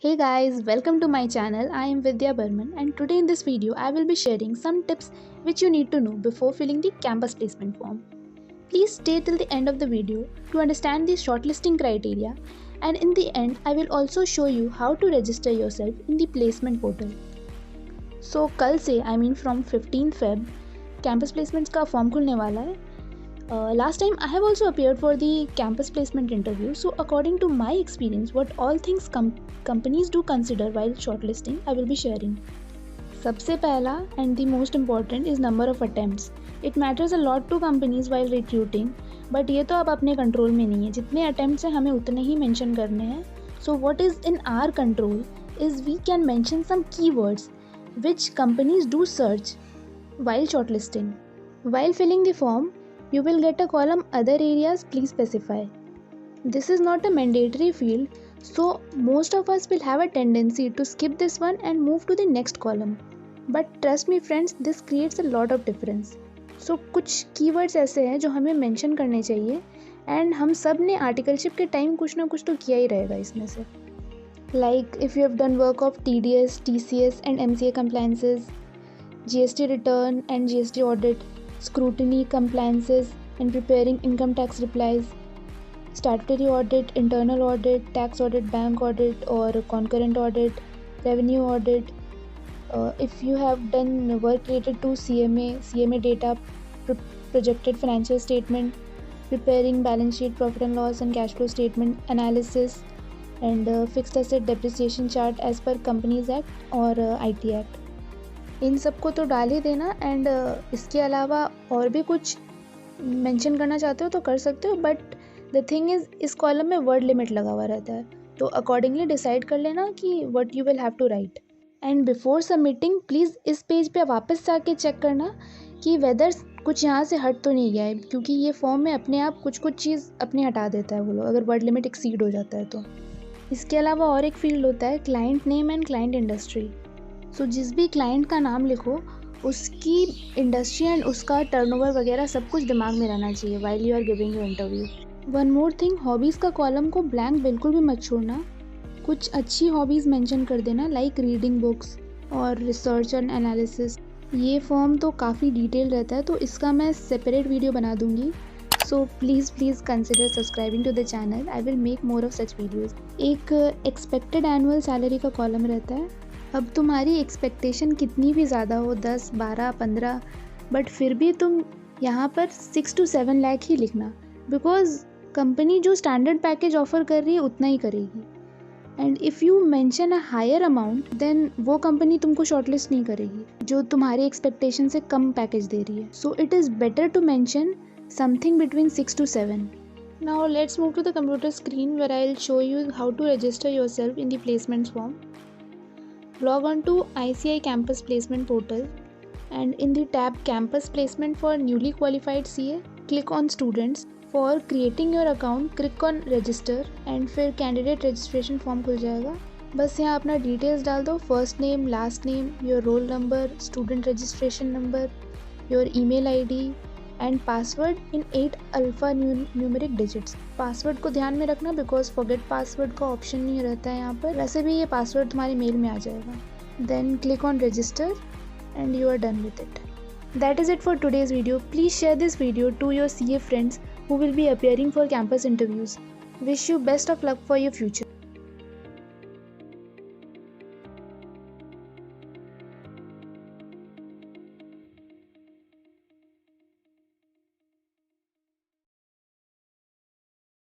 Hey guys, welcome to my channel. I am Vidya Burman and today in this video I will be sharing some tips which you need to know before filling the campus placement form. Please stay till the end of the video to understand the shortlisting criteria, and in the end I will also show you how to register yourself in the placement portal. So कल से from 15 Feb campus placements का form खुलने वाला है. Last time I have also appeared for the campus placement interview, so according to my experience what all things companies do consider while shortlisting I will be sharing. सबसे पहला and the most important is number of attempts. It matters a lot to companies while recruiting, but ये तो अब अपने control में नहीं है. जितने attempts हैं हमें उतने ही mention करने हैं. So what is in our control is we can mention some keywords which companies do search while shortlisting. While filling the form, you will get a column other areas please specify. This is not a mandatory field, so most of us will have a tendency to skip this one and move to the next column. But trust me friends, this creates a lot of difference. So कुछ keywords ऐसे हैं जो हमें mention करने चाहिए, and हम सब ने आर्टिकलशिप के टाइम कुछ ना कुछ तो किया ही रहेगा इसमें से. Like if you have done work of TDS, TCS and MCA compliances, GST return and GST audit, scrutiny compliances and preparing income tax replies, statutory audit, internal audit, tax audit, bank audit or concurrent audit, revenue audit. If you have done work related to CMA data, projected financial statement, preparing balance sheet, profit and loss and cash flow statement analysis, and fixed asset depreciation chart as per Companies Act or IT Act. इन सबको तो डाल ही देना. And इसके अलावा और भी कुछ mention करना चाहते हो तो कर सकते हो, बट द थिंग इज़ इस कॉलम में वर्ड लिमिट लगा हुआ रहता है, तो अकॉर्डिंगली डिसाइड कर लेना कि what you will have to write. And before submitting please इस पेज पे वापस से आके चेक करना कि वेदर कुछ यहाँ से हट तो नहीं गया है, क्योंकि ये फॉर्म में अपने आप कुछ चीज़ अपने हटा देता है वो लोग अगर वर्ड लिमिट एक्सीड हो जाता है तो. इसके अलावा और एक फील्ड होता है client name and client industry. So जिस भी क्लाइंट का नाम लिखो उसकी इंडस्ट्री एंड उसका टर्नओवर वगैरह सब कुछ दिमाग में रहना चाहिए while you are giving your interview. One more thing, hobbies का कॉलम को ब्लैंक बिल्कुल भी मत छोड़ना. कुछ अच्छी हॉबीज़ मेंशन कर देना लाइक रीडिंग बुक्स और रिसर्च एंड एनालिसिस. ये फॉर्म तो काफ़ी डिटेल रहता है तो इसका मैं सेपरेट वीडियो बना दूँगी. So please consider subscribing to the channel. I will make more of such videos. एक एक्सपेक्टेड एनुअल सैलरी का कॉलम रहता है. अब तुम्हारी एक्सपेक्टेशन कितनी भी ज़्यादा हो, 10, 12, 15, बट फिर भी तुम यहाँ पर 6 to 7 लाख ही लिखना, बिकॉज कंपनी जो स्टैंडर्ड पैकेज ऑफर कर रही है उतना ही करेगी. And if you mention a higher amount then वो कंपनी तुमको शॉर्टलिस्ट नहीं करेगी जो तुम्हारी एक्सपेक्टेशन से कम पैकेज दे रही है. So it is better to mention something between 6 to 7. Now let's move to the computer screen where I will show you how to register yourself in the placements form. Log on to ICI Campus Placement Portal and in the tab Campus Placement for Newly Qualified CA, click on Students. For creating your account, click on Register and फिर Candidate Registration Form खुल जाएगा. बस यहाँ अपना details डाल दो, first name, last name, your roll number, student registration number, your email ID and password in 8 alpha numeric digits. Password को ध्यान में रखना बिकॉज फॉरगेट पासवर्ड का ऑप्शन नहीं रहता है यहाँ पर. वैसे भी ये पासवर्ड तुम्हारी मेल में आ जाएगा. Then click on register and you are done with it. That is it for today's video. Please share this video to your CA friends who will be appearing for campus interviews. Wish you best of luck for your future.